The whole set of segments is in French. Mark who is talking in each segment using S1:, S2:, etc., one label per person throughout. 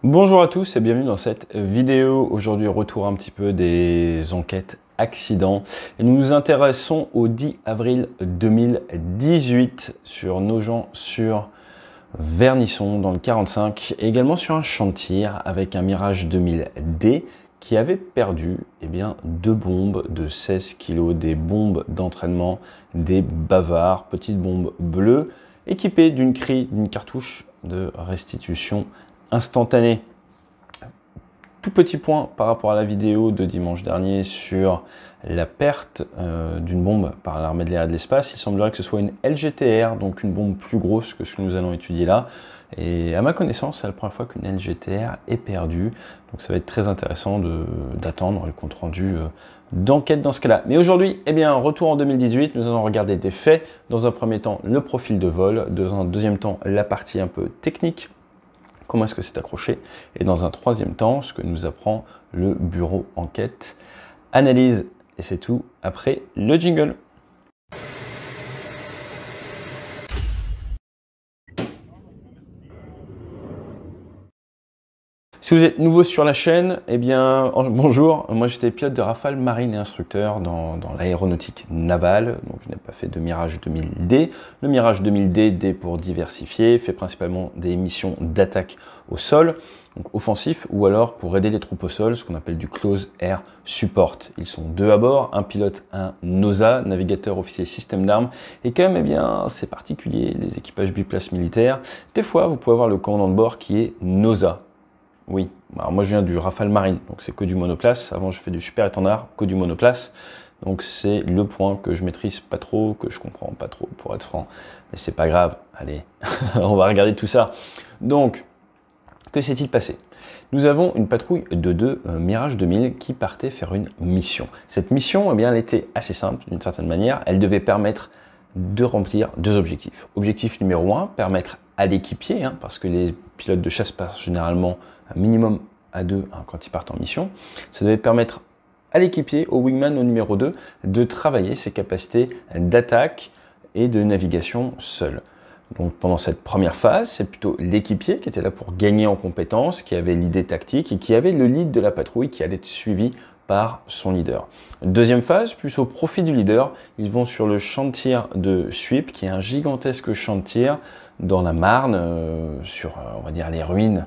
S1: Bonjour à tous et bienvenue dans cette vidéo. Aujourd'hui, retour un petit peu des enquêtes accidents. Et nous nous intéressons au 10 avril 2018 sur Nogent sur Vernisson dans le 45 et également sur un champ de tir avec un Mirage 2000D qui avait perdu deux bombes de 16 kg, des bombes d'entraînement, des bavards, petites bombes bleues équipées d'une cartouche de restitution instantanée. Tout petit point par rapport à la vidéo de dimanche dernier sur la perte d'une bombe par l'armée de l'air et de l'espace. Il semblerait que ce soit une LGTR, donc une bombe plus grosse que ce que nous allons étudier là. Et à ma connaissance, c'est la première fois qu'une LGTR est perdue. Donc ça va être très intéressant d'attendre le compte rendu d'enquête dans ce cas-là. Mais aujourd'hui, retour en 2018, nous allons regarder des faits. Dans un premier temps, le profil de vol. Dans un deuxième temps, la partie un peu technique. Comment est-ce que c'est accroché? Et dans un troisième temps, ce que nous apprend le bureau enquête analyse. Et c'est tout après le jingle. Si vous êtes nouveau sur la chaîne, bonjour, moi j'étais pilote de Rafale marine et instructeur dans l'aéronautique navale, donc je n'ai pas fait de Mirage 2000D. Le Mirage 2000D, pour diversifier, fait principalement des missions d'attaque au sol, donc offensif, ou alors pour aider les troupes au sol, ce qu'on appelle du Close Air Support. Ils sont deux à bord, un pilote, un NOSA, navigateur officier système d'armes, et quand même, c'est particulier, les équipages biplaces militaires. Des fois, vous pouvez avoir le commandant de bord qui est NOSA. Oui, alors moi je viens du Rafale Marine, donc c'est que du monoplace. Avant je fais du super étendard, que du monoplace. Donc c'est le point que je maîtrise pas trop, que je comprends pas trop pour être franc. Mais c'est pas grave, allez, on va regarder tout ça. Donc, que s'est-il passé? Nous avons une patrouille de deux Mirage 2000 qui partait faire une mission. Cette mission, elle était assez simple d'une certaine manière. Elle devait permettre de remplir deux objectifs. Objectif numéro 1, permettre à l'équipier, parce que les pilotes de chasse passent généralement un minimum à deux quand ils partent en mission, ça devait permettre à l'équipier, au wingman, au numéro 2, de travailler ses capacités d'attaque et de navigation seul. Donc pendant cette première phase, c'est plutôt l'équipier qui était là pour gagner en compétences, qui avait l'idée tactique et qui avait le lead de la patrouille qui allait être suivi par son leader. Deuxième phase, plus au profit du leader, ils vont sur le champ de tir de Suippes, qui est un gigantesque champ de tir dans la Marne, sur on va dire les ruines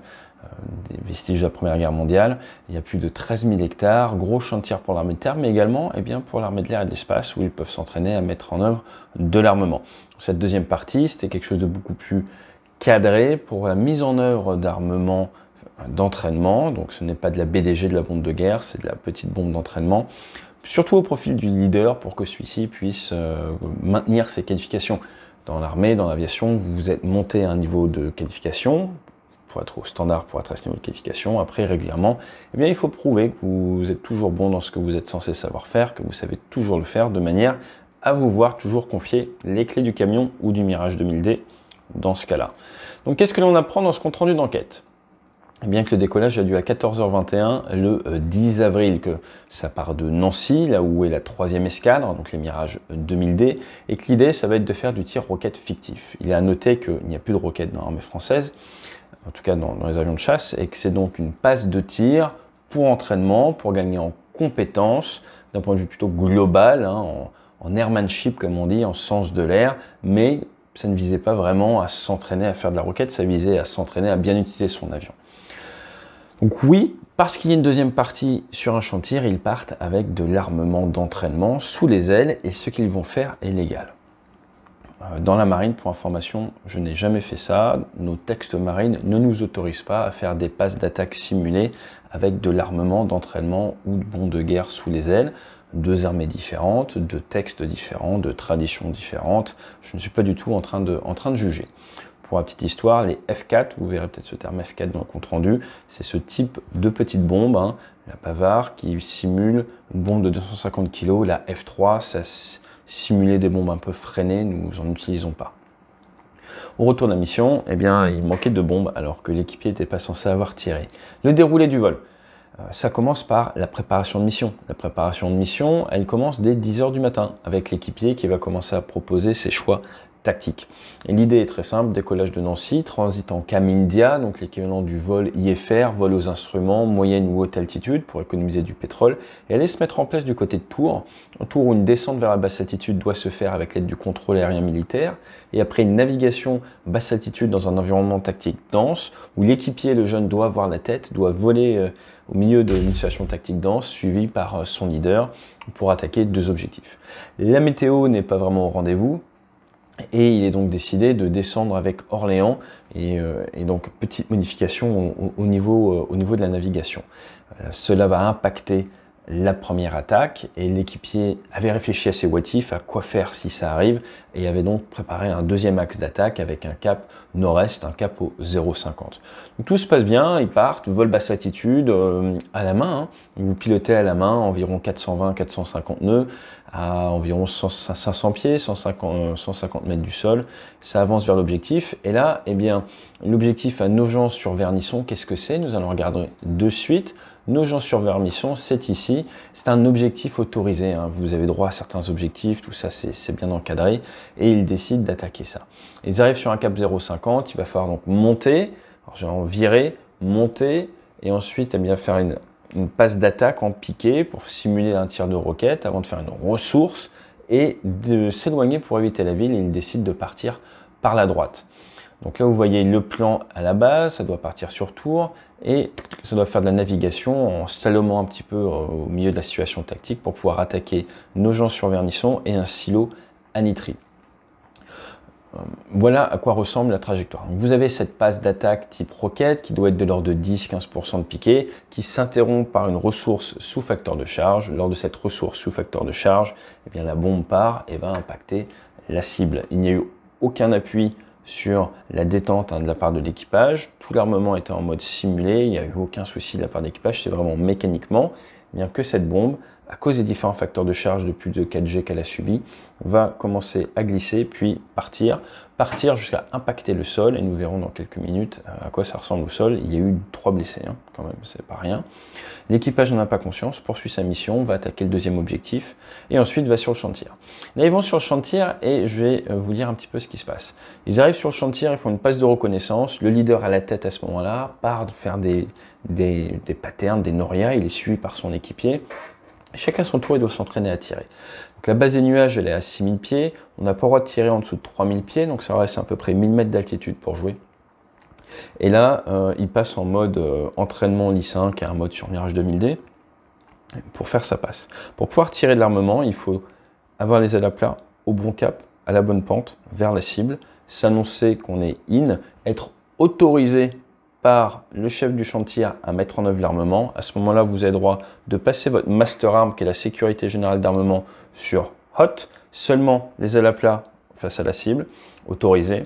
S1: des vestiges de la Première Guerre mondiale. Il y a plus de 13 000 hectares, gros champ de tir pour l'armée de terre, mais également pour l'armée de l'air et de l'espace, où ils peuvent s'entraîner à mettre en œuvre de l'armement. Cette deuxième partie, c'était quelque chose de beaucoup plus cadré pour la mise en œuvre d'armement d'entraînement, donc ce n'est pas de la BDG, de la bombe de guerre, c'est de la petite bombe d'entraînement, surtout au profil du leader pour que celui-ci puisse maintenir ses qualifications. Dans l'armée, dans l'aviation, vous êtes monté à un niveau de qualification, pour être au standard, pour être à ce niveau de qualification. Après, régulièrement, il faut prouver que vous êtes toujours bon dans ce que vous êtes censé savoir faire, que vous savez toujours le faire, de manière à vous voir toujours confier les clés du camion ou du Mirage 2000D dans ce cas-là. Donc, qu'est-ce que l'on apprend dans ce compte-rendu d'enquête? Que le décollage a lieu à 14h21 le 10 avril, que ça part de Nancy, là où est la troisième escadre, donc les Mirage 2000D, et que l'idée, ça va être de faire du tir roquette fictif. Il est à noter qu'il n'y a plus de roquettes dans l'armée française, en tout cas dans les avions de chasse, et que c'est donc une passe de tir pour entraînement, pour gagner en compétences, d'un point de vue plutôt global, en airmanship comme on dit, en sens de l'air, mais ça ne visait pas vraiment à s'entraîner à faire de la roquette, ça visait à s'entraîner à bien utiliser son avion. Donc oui, parce qu'il y a une deuxième partie sur un champ de tir, ils partent avec de l'armement d'entraînement sous les ailes, et ce qu'ils vont faire est légal. Dans la marine, pour information, je n'ai jamais fait ça. Nos textes marines ne nous autorisent pas à faire des passes d'attaque simulées avec de l'armement d'entraînement ou de bombes de guerre sous les ailes. Deux armées différentes, deux textes différents, deux traditions différentes. Je ne suis pas du tout en train de juger. Pour la petite histoire, les F4, vous verrez peut-être ce terme F4 dans le compte rendu, c'est ce type de petite bombe, la Bavard, qui simule une bombe de 250 kg. La F3, ça simulait des bombes un peu freinées, nous n'en utilisons pas. Au retour de la mission, il manquait de bombes alors que l'équipier n'était pas censé avoir tiré. Le déroulé du vol. Ça commence par la préparation de mission. La préparation de mission, elle commence dès 10 h du matin avec l'équipier qui va commencer à proposer ses choix tactique. Et l'idée est très simple, décollage de Nancy, transit en cam India, donc l'équivalent du vol IFR, vol aux instruments, moyenne ou haute altitude pour économiser du pétrole, et aller se mettre en place du côté de Tours, un tour où une descente vers la basse altitude doit se faire avec l'aide du contrôle aérien militaire, et après une navigation basse altitude dans un environnement tactique dense, où l'équipier, le jeune, doit avoir la tête, doit voler au milieu d'une situation tactique dense, suivi par son leader, pour attaquer 2 objectifs. La météo n'est pas vraiment au rendez-vous, et il est donc décidé de descendre avec Orléans, et donc petite modification au niveau de la navigation. Cela va impacter la première attaque, et l'équipier avait réfléchi à ses what if, à quoi faire si ça arrive, et avait donc préparé un deuxième axe d'attaque avec un cap nord-est, un cap au 0,50. Donc tout se passe bien, ils partent, vol basse altitude, à la main, hein. Vous pilotez à la main environ 420-450 nœuds, à environ 500 pieds, 150 mètres du sol, ça avance vers l'objectif, et là, eh bien, l'objectif à Nogent-sur-Vernisson, qu'est-ce que c'est? Nous allons regarder de suite. Nogent-sur-Vernisson, c'est ici, c'est un objectif autorisé, hein. Vous avez droit à certains objectifs, tout ça c'est bien encadré, et ils décident d'attaquer ça. Ils arrivent sur un cap 0,50, il va falloir donc monter, alors j'ai en virer, monter, et ensuite eh bien, faire une passe d'attaque en piqué pour simuler un tir de roquette avant de faire une ressource et de s'éloigner pour éviter la ville, et ils décident de partir par la droite. Donc là, vous voyez le plan à la base, ça doit partir sur Tours, et ça doit faire de la navigation en slalomant un petit peu au milieu de la situation tactique pour pouvoir attaquer Nogent-sur-Vernisson et un silo à nitri. Voilà à quoi ressemble la trajectoire. Donc vous avez cette passe d'attaque type roquette qui doit être de l'ordre de 10-15% de piqué, qui s'interrompt par une ressource sous facteur de charge. Lors de cette ressource sous facteur de charge, eh bien, la bombe part et va impacter la cible. Il n'y a eu aucun appui sur la détente de la part de l'équipage. Tout l'armement était en mode simulé, il n'y a eu aucun souci de la part de l'équipage, c'est vraiment mécaniquement, bien que cette bombe, à cause des différents facteurs de charge de plus de 4G qu'elle a subi, va commencer à glisser, puis partir jusqu'à impacter le sol, et nous verrons dans quelques minutes à quoi ça ressemble au sol. Il y a eu 3 blessés, hein, quand même, c'est pas rien. L'équipage n'en a pas conscience, poursuit sa mission, va attaquer le deuxième objectif, et ensuite va sur le chantier. Là, ils vont sur le chantier, et je vais vous dire un petit peu ce qui se passe. Ils arrivent sur le chantier, ils font une passe de reconnaissance, le leader à la tête à ce moment-là part faire des patterns, des norias, il est suivi par son équipier. Chacun son tour, il doit s'entraîner à tirer. Donc la base des nuages, elle est à 6000 pieds. On n'a pas le droit de tirer en dessous de 3000 pieds, donc ça reste à peu près 1000 mètres d'altitude pour jouer. Et là, il passe en mode entraînement lycéen, qui est un mode sur Mirage 2000D, pour faire sa passe. Pour pouvoir tirer de l'armement, il faut avoir les ailes à plat, au bon cap, à la bonne pente, vers la cible, s'annoncer qu'on est in, être autorisé par le chef du chantier à mettre en œuvre l'armement. À ce moment-là, vous avez droit de passer votre master arm, qui est la sécurité générale d'armement, sur hot, seulement les ailes à plat face à la cible, autorisé.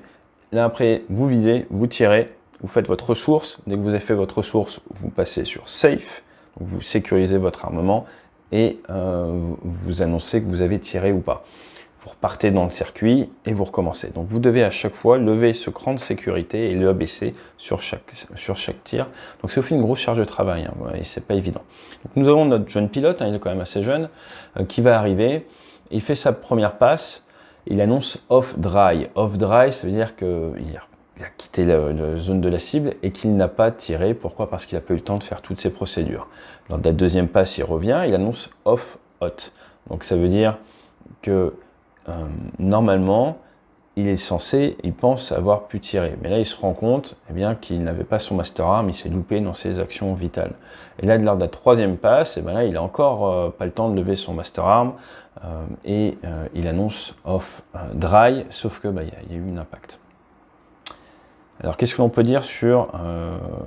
S1: Là après, vous visez, vous tirez, vous faites votre ressource. Dès que vous avez fait votre ressource, vous passez sur safe, vous sécurisez votre armement, et vous annoncez que vous avez tiré ou pas. Vous repartez dans le circuit et vous recommencez. Donc vous devez à chaque fois lever ce cran de sécurité et le abaisser sur chaque tir. Donc c'est aussi une grosse charge de travail, hein, et c'est pas évident. Donc nous avons notre jeune pilote, hein, il est quand même assez jeune, qui va arriver. Il fait sa première passe, il annonce off dry. Off dry, ça veut dire qu'il a quitté la zone de la cible et qu'il n'a pas tiré. Pourquoi? Parce qu'il n'a pas eu le temps de faire toutes ces procédures. Lors de la deuxième passe, il revient, il annonce off hot. Donc ça veut dire que normalement, il pense avoir pu tirer. Mais là, il se rend compte bien qu'il n'avait pas son master arm, il s'est loupé dans ses actions vitales. Et là, lors de la troisième passe, là, il n'a encore pas le temps de lever son master arm, et il annonce off dry, sauf que il y a eu un impact. Alors, qu'est-ce que l'on peut dire sur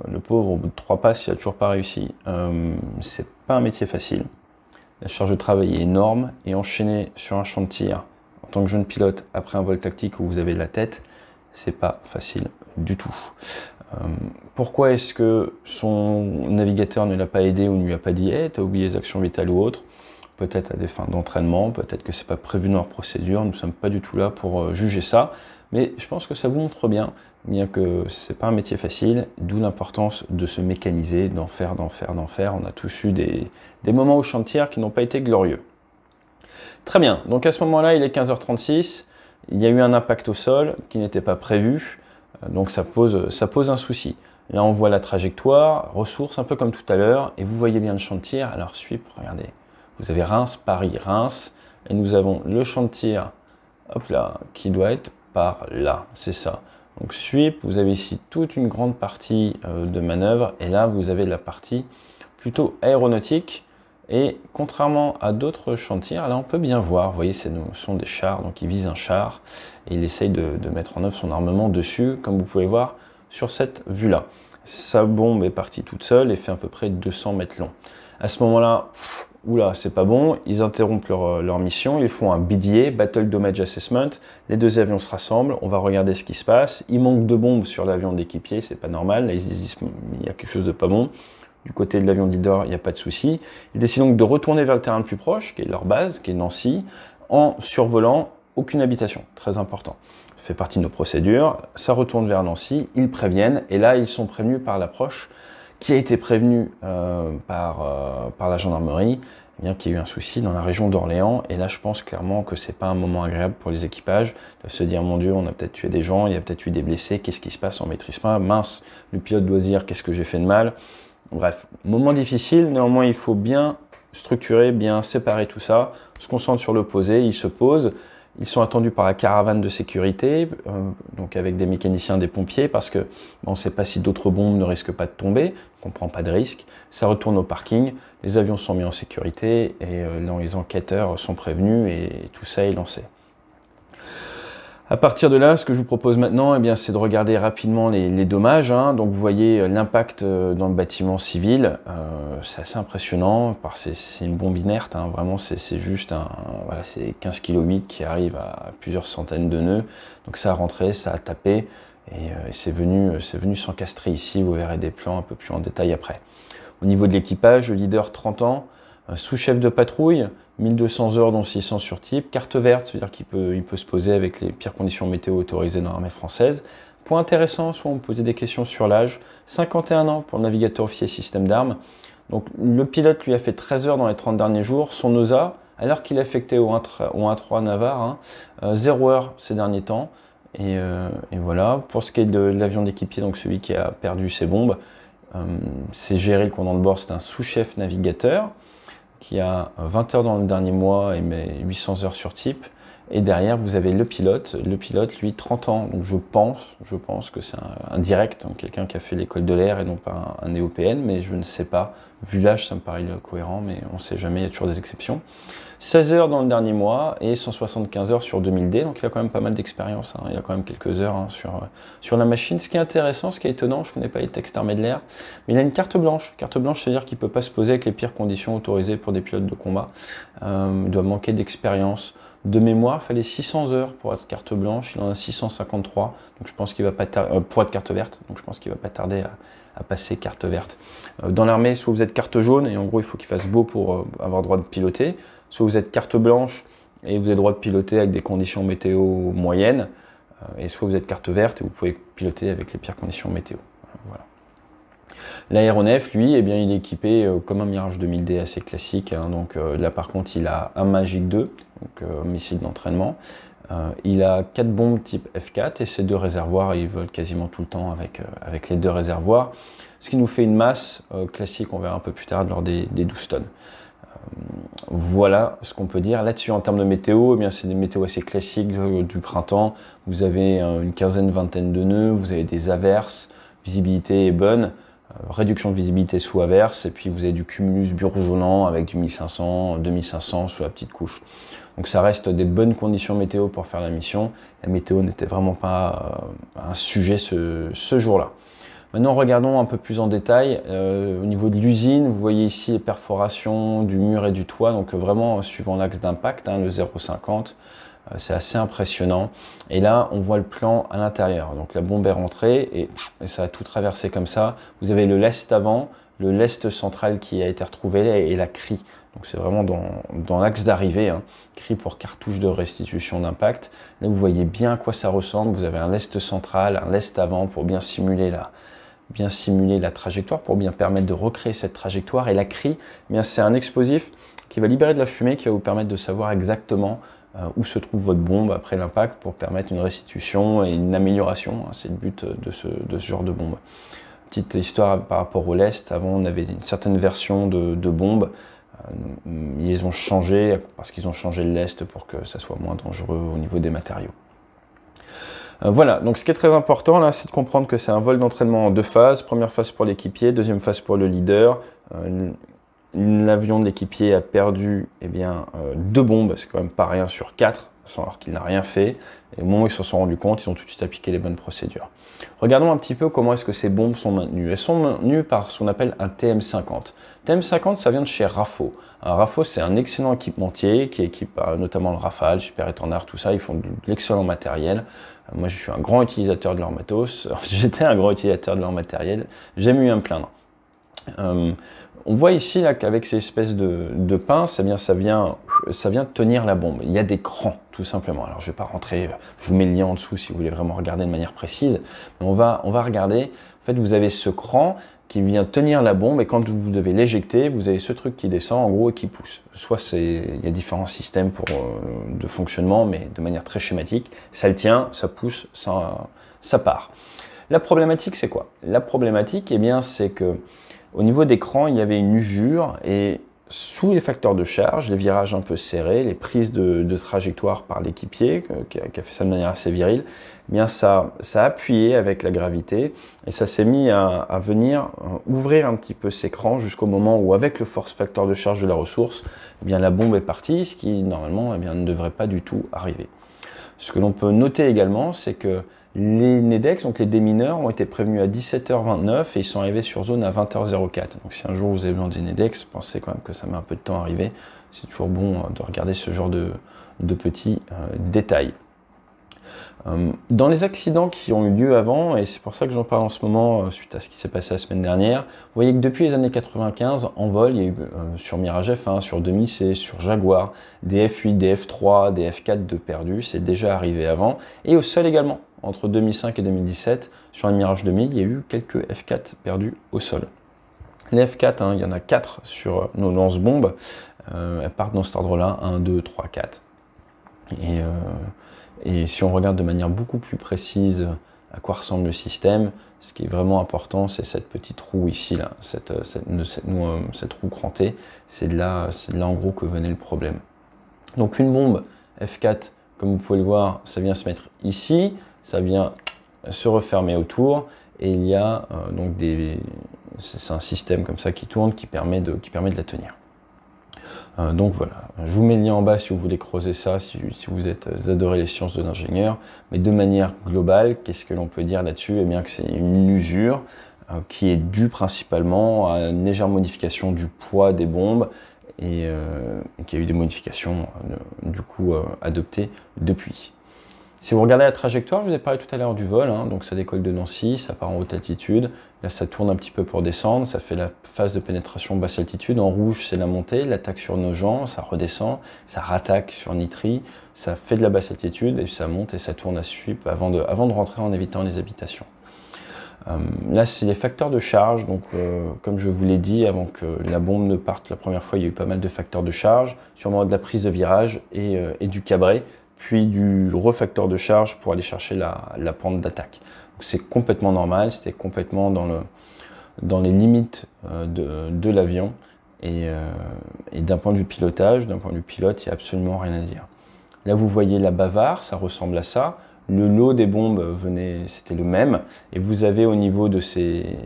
S1: le pauvre, au bout de 3 passes, il n'a toujours pas réussi. C'est pas un métier facile. La charge de travail est énorme, et enchaîner sur un champ de tir en tant que jeune pilote après un vol tactique où vous avez la tête, c'est pas facile du tout. Pourquoi est-ce que son navigateur ne l'a pas aidé ou ne lui a pas dit hey, t'as oublié les actions vitales ou autres? Peut-être à des fins d'entraînement, peut-être que c'est pas prévu dans leur procédure, nous ne sommes pas du tout là pour juger ça, mais je pense que ça vous montre bien que c'est pas un métier facile, d'où l'importance de se mécaniser, d'en faire. On a tous eu des moments au champ de tir qui n'ont pas été glorieux. Très bien, donc à ce moment-là, il est 15h36, il y a eu un impact au sol qui n'était pas prévu, donc ça pose un souci. Là, on voit la trajectoire, ressources, un peu comme tout à l'heure, et vous voyez bien le champ de tir. Alors, sweep, regardez, vous avez Reims, Paris, Reims, et nous avons le champ de tir, hop là, qui doit être par là, c'est ça. Donc, sweep, vous avez ici toute une grande partie de manœuvre, et là, vous avez la partie plutôt aéronautique. Et contrairement à d'autres champs de tir, là on peut bien voir, vous voyez, ce sont des chars, donc il vise un char et il essaye de mettre en œuvre son armement dessus, comme vous pouvez voir sur cette vue-là. Sa bombe est partie toute seule et fait à peu près 200 mètres long. À ce moment-là, oula, c'est pas bon, ils interrompent leur mission, ils font un BDA, Battle Damage Assessment, les deux avions se rassemblent, on va regarder ce qui se passe, il manque de bombes sur l'avion d'équipier, c'est pas normal, là ils se disent il y a quelque chose de pas bon. Du côté de l'avion leader, il n'y a pas de souci. Ils décident donc de retourner vers le terrain le plus proche, qui est leur base, qui est Nancy, en survolant aucune habitation. Très important. Ça fait partie de nos procédures. Ça retourne vers Nancy, ils préviennent, et là, ils sont prévenus par l'approche qui a été prévenue par la gendarmerie, eh bien qu'il y a eu un souci dans la région d'Orléans. Et là, je pense clairement que c'est pas un moment agréable pour les équipages. Ils doivent se dire, mon Dieu, on a peut-être tué des gens, il y a peut-être eu des blessés, qu'est-ce qui se passe, on maîtrise pas, mince, le pilote doit se dire, qu'est-ce que j'ai fait de mal. Bref, moment difficile, néanmoins il faut bien structurer, bien séparer tout ça. On se concentre sur l'opposé, ils se posent, ils sont attendus par la caravane de sécurité, donc avec des mécaniciens, des pompiers, parce que on ne sait pas si d'autres bombes ne risquent pas de tomber, on ne prend pas de risque. Ça retourne au parking, les avions sont mis en sécurité et les enquêteurs sont prévenus et tout ça est lancé. À partir de là, ce que je vous propose maintenant, eh bien, c'est de regarder rapidement les dommages. Donc vous voyez l'impact dans le bâtiment civil, c'est assez impressionnant, c'est une bombe inerte, vraiment c'est juste voilà, c'est 15,8 kg qui arrive à plusieurs centaines de nœuds. Donc ça a rentré, ça a tapé, et c'est venu s'encastrer ici, vous verrez des plans un peu plus en détail après. Au niveau de l'équipage, le leader 30 ans, sous-chef de patrouille, 1200 heures dont 600 sur type, carte verte, c'est-à-dire qu'il peut se poser avec les pires conditions météo autorisées dans l'armée française. Point intéressant, soit on me posait des questions sur l'âge, 51 ans pour le navigateur officier système d'armes. Donc le pilote lui a fait 13 heures dans les 30 derniers jours, son OSA, alors qu'il est affecté au 1-3 Navarre, 0 heure ces derniers temps. Et voilà, pour ce qui est de l'avion d'équipier, donc celui qui a perdu ses bombes, c'est géré, le commandant de bord, c'est un sous-chef navigateur qui a 20 heures dans le dernier mois et 800 heures sur type. Et derrière, vous avez le pilote, lui, 30 ans. Donc je pense que c'est un direct, donc quelqu'un qui a fait l'école de l'air et non pas un néo-PN, mais je ne sais pas. Vu l'âge, ça me paraît cohérent, mais on ne sait jamais, il y a toujours des exceptions. 16 heures dans le dernier mois et 175 heures sur 2000D, donc il a quand même pas mal d'expérience, il a quand même quelques heures sur la machine. Ce qui est intéressant, ce qui est étonnant, je ne connais pas les textes intermédiaires, mais il a une carte blanche. Carte blanche, c'est-à-dire qu'il ne peut pas se poser avec les pires conditions autorisées pour des pilotes de combat. Il doit manquer d'expérience. De mémoire, il fallait 600 heures pour être carte blanche, il en a 653, donc je pense qu'il va pas pour être carte verte, donc je pense qu'il va pas tarder à passer carte verte. Dans l'armée, soit vous êtes carte jaune, et en gros il faut qu'il fasse beau pour avoir droit de piloter, soit vous êtes carte blanche, et vous avez droit de piloter avec des conditions météo moyennes, et soit vous êtes carte verte, et vous pouvez piloter avec les pires conditions météo. Voilà. L'aéronef, lui, eh bien, il est équipé comme un Mirage 2000D assez classique. Donc là, par contre, il a un Magic 2, donc missile d'entraînement. Il a 4 bombes type F4 et ses 2 réservoirs. Ils volent quasiment tout le temps avec les 2 réservoirs. Ce qui nous fait une masse classique, on verra un peu plus tard, lors des 12 tonnes. Voilà ce qu'on peut dire là-dessus en termes de météo. Eh bien, c'est des météos assez classiques du printemps. Vous avez une quinzaine, vingtaine de nœuds, vous avez des averses, visibilité est bonne. Réduction de visibilité sous averse, et puis vous avez du cumulus bourgeonnant avec du 1500, 2500 sous la petite couche. Donc ça reste des bonnes conditions météo pour faire la mission. La météo n'était vraiment pas un sujet ce jour-là. Maintenant, regardons un peu plus en détail. Au niveau de l'usine, vous voyez ici les perforations du mur et du toit, donc vraiment suivant l'axe d'impact, le 0,50. C'est assez impressionnant. Et là, on voit le plan à l'intérieur. Donc la bombe est rentrée et ça a tout traversé comme ça. Vous avez le lest avant, le lest central qui a été retrouvé et la crie. Donc c'est vraiment dans l'axe d'arrivée. Crie pour cartouche de restitution d'impact. Là, vous voyez bien à quoi ça ressemble. Vous avez un lest central, un lest avant pour bien simuler la trajectoire, pour bien permettre de recréer cette trajectoire. Et la crie, c'est un explosif qui va libérer de la fumée, qui va vous permettre de savoir exactement où se trouve votre bombe après l'impact pour permettre une restitution et une amélioration. C'est le but de ce genre de bombe. Petite histoire par rapport au lest, avant on avait une certaine version de bombes, ils ont changé parce qu'ils ont changé le lest pour que ça soit moins dangereux au niveau des matériaux. Voilà, donc ce qui est très important là, c'est de comprendre que c'est un vol d'entraînement en 2 phases. Première phase pour l'équipier, deuxième phase pour le leader. L'avion de l'équipier a perdu 2 bombes, c'est quand même pas rien sur 4, alors qu'il n'a rien fait. Et au moment où ils se sont rendus compte, ils ont tout de suite appliqué les bonnes procédures. Regardons un petit peu comment est-ce que ces bombes sont maintenues. Elles sont maintenues par ce qu'on appelle un TM50. TM50, ça vient de chez Rafo. Rafo, c'est un excellent équipementier qui équipe notamment le Rafale, Super Étendard, tout ça. Ils font de l'excellent matériel. Moi, je suis un grand utilisateur de leur matos. J'étais un grand utilisateur de leur matériel. J'aime mieux me plaindre. On voit ici qu'avec ces espèces de pinces, ça vient tenir la bombe. Il y a des crans, tout simplement. Alors je ne vais pas rentrer, je vous mets le lien en dessous si vous voulez vraiment regarder de manière précise. Mais on va regarder. En fait, vous avez ce cran qui vient tenir la bombe et quand vous devez l'éjecter, vous avez ce truc qui descend en gros et qui pousse. Soit il y a différents systèmes de fonctionnement, mais de manière très schématique. Ça le tient, ça pousse, ça part. La problématique, c'est quoi? La problématique, c'est que au niveau d'écran, il y avait une usure et sous les facteurs de charge, les virages un peu serrés, les prises de trajectoire par l'équipier, qui a fait ça de manière assez virile, ça a appuyé avec la gravité et ça s'est mis à venir ouvrir un petit peu ces crans jusqu'au moment où, avec le force facteur de charge de la ressource, la bombe est partie, ce qui normalement ne devrait pas du tout arriver. Ce que l'on peut noter également, c'est que les NEDEX, donc les démineurs, ont été prévenus à 17h29 et ils sont arrivés sur zone à 20h04. Donc si un jour vous avez besoin des NEDEX, pensez quand même que ça met un peu de temps à arriver. C'est toujours bon de regarder ce genre de petits détails. Dans les accidents qui ont eu lieu avant, et c'est pour ça que j'en parle en ce moment suite à ce qui s'est passé la semaine dernière, vous voyez que depuis les années 95, en vol, il y a eu sur Mirage F1, sur 2000C, sur Jaguar, des F8, des F3, des F4 de perdus, c'est déjà arrivé avant, et au sol également. Entre 2005 et 2017, sur un Mirage 2000, il y a eu quelques F4 perdus au sol. Les F4, il y en a 4 sur nos lance-bombes, elles partent dans cet ordre-là, 1, 2, 3, 4. Et si on regarde de manière beaucoup plus précise à quoi ressemble le système, ce qui est vraiment important, c'est cette petite roue ici, là, cette roue crantée, c'est de là en gros que venait le problème. Donc une bombe F4, comme vous pouvez le voir, ça vient se mettre ici, ça vient se refermer autour, et il y a donc c'est un système comme ça qui tourne, qui permet de la tenir. Donc voilà, je vous mets le lien en bas si vous voulez creuser ça, si vous adorez les sciences de l'ingénieur. Mais de manière globale, qu'est-ce que l'on peut dire là-dessus? Eh bien que c'est une usure qui est due principalement à une légère modification du poids des bombes et qu'il y a eu des modifications du coup adoptées depuis. Si vous regardez la trajectoire, je vous ai parlé tout à l'heure du vol, donc ça décolle de Nancy, ça part en haute altitude, là ça tourne un petit peu pour descendre, ça fait la phase de pénétration basse altitude, en rouge c'est la montée, l'attaque sur Nogent, ça redescend, ça rattaque sur Nitry, ça fait de la basse altitude et puis ça monte et ça tourne à sweep avant de rentrer en évitant les habitations. Là c'est les facteurs de charge, donc comme je vous l'ai dit, avant que la bombe ne parte la première fois, il y a eu pas mal de facteurs de charge, sûrement de la prise de virage et du cabré, puis du refacteur de charge pour aller chercher la pente d'attaque. C'est complètement normal, c'était complètement dans les limites de l'avion et d'un point de vue pilotage, d'un point de vue pilote, il n'y a absolument rien à dire. Là vous voyez la bavard, ça ressemble à ça. Le lot des bombes c'était le même et vous avez au niveau de ces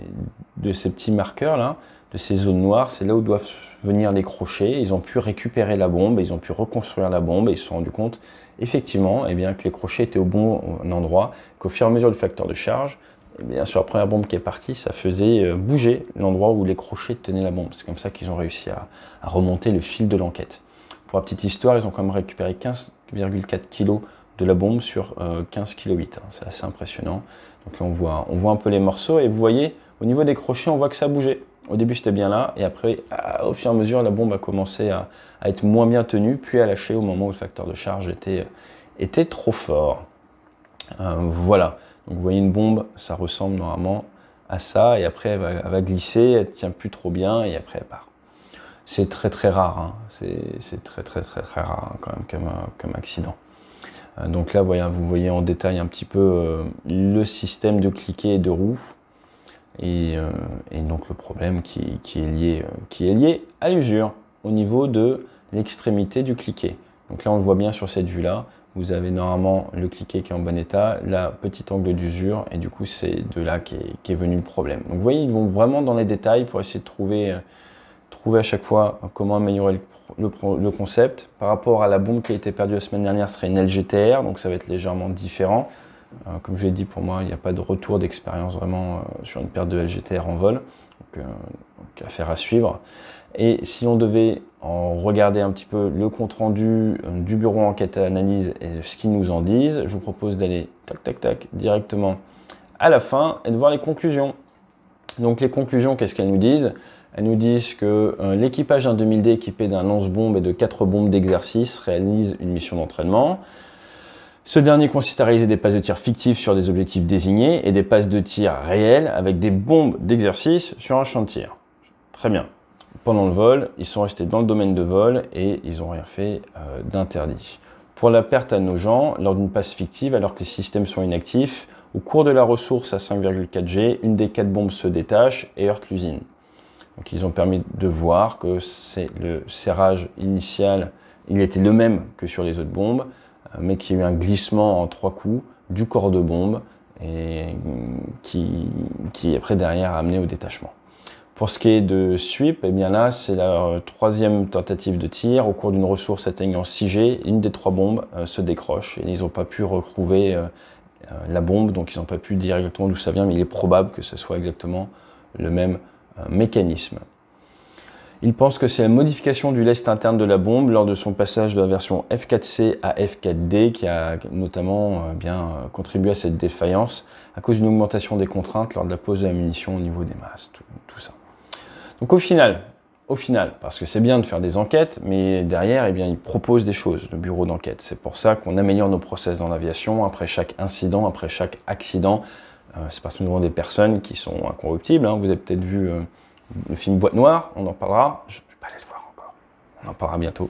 S1: petits marqueurs là, de ces zones noires, c'est là où doivent venir les crochets. Ils ont pu récupérer la bombe, ils ont pu reconstruire la bombe et ils se sont rendus compte effectivement que les crochets étaient au bon endroit, qu'au fur et à mesure du facteur de charge, sur la première bombe qui est partie, ça faisait bouger l'endroit où les crochets tenaient la bombe. C'est comme ça qu'ils ont réussi à remonter le fil de l'enquête. Pour la petite histoire, ils ont quand même récupéré 15,4 kg de la bombe sur 15,8 kg. C'est assez impressionnant. Donc là, on voit un peu les morceaux et vous voyez, au niveau des crochets, on voit que ça a bougé. Au début, c'était bien là, et après, au fur et à mesure, la bombe a commencé à être moins bien tenue, puis à lâcher au moment où le facteur de charge était trop fort. Voilà, donc vous voyez une bombe, ça ressemble normalement à ça, et après, elle va glisser, elle ne tient plus trop bien, et après, elle part. c'est très rare, hein. C'est très rare hein, quand même comme accident. Donc là, voilà, vous voyez en détail un petit peu le système de cliquet et de roue. Et donc le problème qui est lié à l'usure au niveau de l'extrémité du cliquet. Donc là on le voit bien sur cette vue là, vous avez normalement le cliquet qui est en bon état, la petite angle d'usure, et du coup c'est de là qu'est venu le problème. Donc vous voyez, ils vont vraiment dans les détails pour essayer de trouver à chaque fois comment améliorer le concept. Par rapport à la bombe qui a été perdue la semaine dernière, ce serait une LGTR, donc ça va être légèrement différent. Comme je l'ai dit, pour moi, il n'y a pas de retour d'expérience vraiment sur une perte de LGTR en vol, donc affaire à suivre. Et si on devait en regarder un petit peu le compte-rendu du bureau enquête et analyse et ce qu'ils nous en disent, je vous propose d'aller directement à la fin et de voir les conclusions. Donc les conclusions, qu'est-ce qu'elles nous disent? Elles nous disent que l'équipage d'un 2000D équipé d'un lance-bombe et de 4 bombes d'exercice réalise une mission d'entraînement. Ce dernier consiste à réaliser des passes de tir fictives sur des objectifs désignés et des passes de tir réelles avec des bombes d'exercice sur un champ de tir. Très bien. Pendant le vol, ils sont restés dans le domaine de vol et ils n'ont rien fait d'interdit. Pour la perte à nos gens, lors d'une passe fictive, alors que les systèmes sont inactifs, au cours de la ressource à 5,4 G, une des 4 bombes se détache et heurte l'usine. Donc ils ont permis de voir que le serrage initial, il était le même que sur les autres bombes, mais qu'il y a eu un glissement en 3 coups du corps de bombe et qui après derrière a amené au détachement. Pour ce qui est de sweep, eh bien là c'est la 3e tentative de tir. Au cours d'une ressource atteignant 6G, une des 3 bombes se décroche et ils n'ont pas pu retrouver la bombe, donc ils n'ont pas pu dire exactement d'où ça vient, mais il est probable que ce soit exactement le même mécanisme. Il pense que c'est la modification du lest interne de la bombe lors de son passage de la version F4C à F4D qui a notamment contribué à cette défaillance à cause d'une augmentation des contraintes lors de la pose de la munition au niveau des masses, tout ça. Donc au final, parce que c'est bien de faire des enquêtes, mais derrière, eh bien, il propose des choses, le bureau d'enquête. C'est pour ça qu'on améliore nos process dans l'aviation après chaque incident, après chaque accident. C'est parce que nous avons des personnes qui sont incorruptibles, hein. Vous avez peut-être vu le film Boîte Noire, on en parlera. Je ne vais pas aller le voir encore, on en parlera bientôt.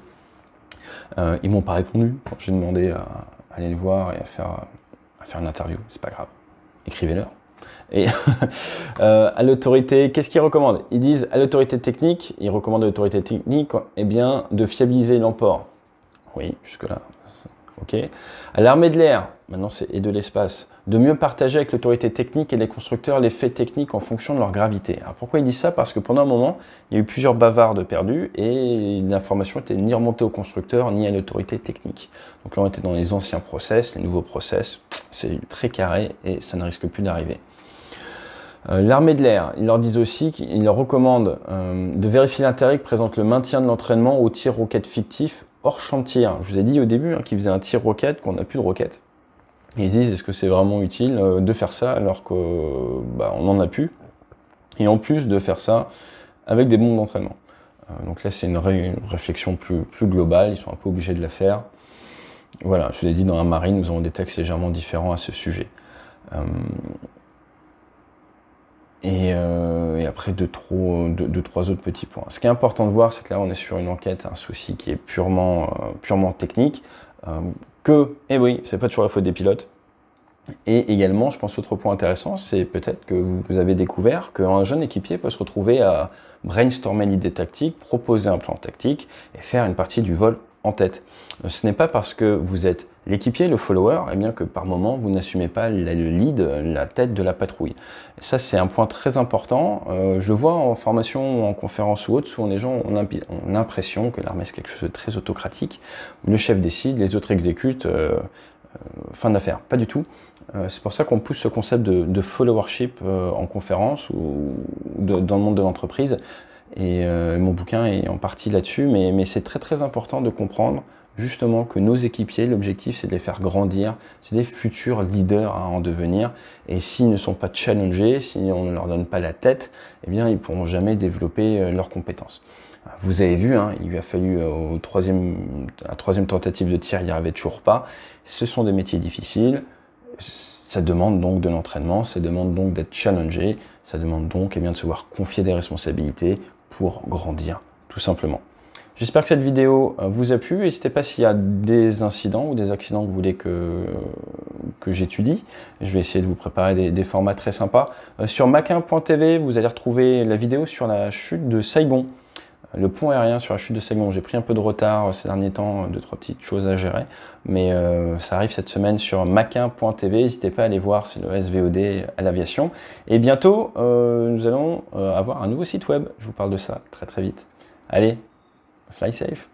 S1: Ils m'ont pas répondu quand j'ai demandé à aller le voir et à faire une interview, c'est pas grave, écrivez-leur. Et à l'autorité, qu'est-ce qu'ils recommandent? Ils disent à l'autorité technique, ils recommandent à l'autorité technique eh bien, de fiabiliser l'emport. Oui, jusque-là, ok. À l'armée de l'air, maintenant c'est et de l'espace, de mieux partager avec l'autorité technique et les constructeurs les faits techniques en fonction de leur gravité. Alors pourquoi ils disent ça? Parce que pendant un moment, il y a eu plusieurs bavardes perdus et l'information n'était ni remontée au constructeur ni à l'autorité technique. Donc là on était dans les anciens process, les nouveaux process, c'est très carré et ça ne risque plus d'arriver. L'armée de l'air, ils leur disent aussi qu'ils leur recommandent de vérifier l'intérêt que présente le maintien de l'entraînement au tir roquette fictif hors champ de tir. Je vous ai dit au début qu'ils faisaient un tir roquette, qu'on n'a plus de roquette. Et ils disent est-ce que c'est vraiment utile de faire ça alors qu'on n'en a plus, et en plus de faire ça avec des bombes d'entraînement. Donc là c'est une réflexion plus globale, ils sont un peu obligés de la faire. Voilà, je vous ai dit dans la marine nous avons des textes légèrement différents à ce sujet. Et après deux, trois autres petits points. Ce qui est important de voir, c'est que là on est sur une enquête, un souci qui est purement technique, et oui, c'est pas toujours la faute des pilotes. Et également, je pense autre point intéressant, c'est peut-être que vous avez découvert qu'un jeune équipier peut se retrouver à brainstormer l'idée tactique, proposer un plan tactique et faire une partie du vol en tête. Ce n'est pas parce que vous êtes l'équipier, le follower, eh bien que par moment vous n'assumez pas le lead, la tête de la patrouille. Et ça c'est un point très important. Je le vois en formation, en conférence ou autre, souvent les gens ont l'impression que l'armée c'est quelque chose de très autocratique, où le chef décide, les autres exécutent, fin de l'affaire. Pas du tout. C'est pour ça qu'on pousse ce concept de followership en conférence ou dans le monde de l'entreprise. Et mon bouquin est en partie là-dessus, mais c'est très important de comprendre justement que nos équipiers, l'objectif c'est de les faire grandir, c'est des futurs leaders à en devenir, et s'ils ne sont pas challengés, si on ne leur donne pas la tête, eh bien ils ne pourront jamais développer leurs compétences. Vous avez vu, hein, il lui a fallu à la troisième tentative de tir, il n'y arrivait toujours pas. Ce sont des métiers difficiles, ça demande donc de l'entraînement, ça demande donc d'être challengé, ça demande donc de se voir confier des responsabilités pour grandir tout simplement. J'espère que cette vidéo vous a plu. N'hésitez pas s'il y a des incidents ou des accidents que vous voulez que j'étudie. Je vais essayer de vous préparer des formats très sympas. Sur mac1.tv, vous allez retrouver la vidéo sur la chute de Saigon. Le pont aérien sur la chute de Saigon. J'ai pris un peu de retard ces derniers temps, 2-3 petites choses à gérer. Mais ça arrive cette semaine sur mac1.tv. N'hésitez pas à aller voir, c'est le SVOD à l'aviation. Et bientôt, nous allons avoir un nouveau site web. Je vous parle de ça très très vite. Allez, fly safe!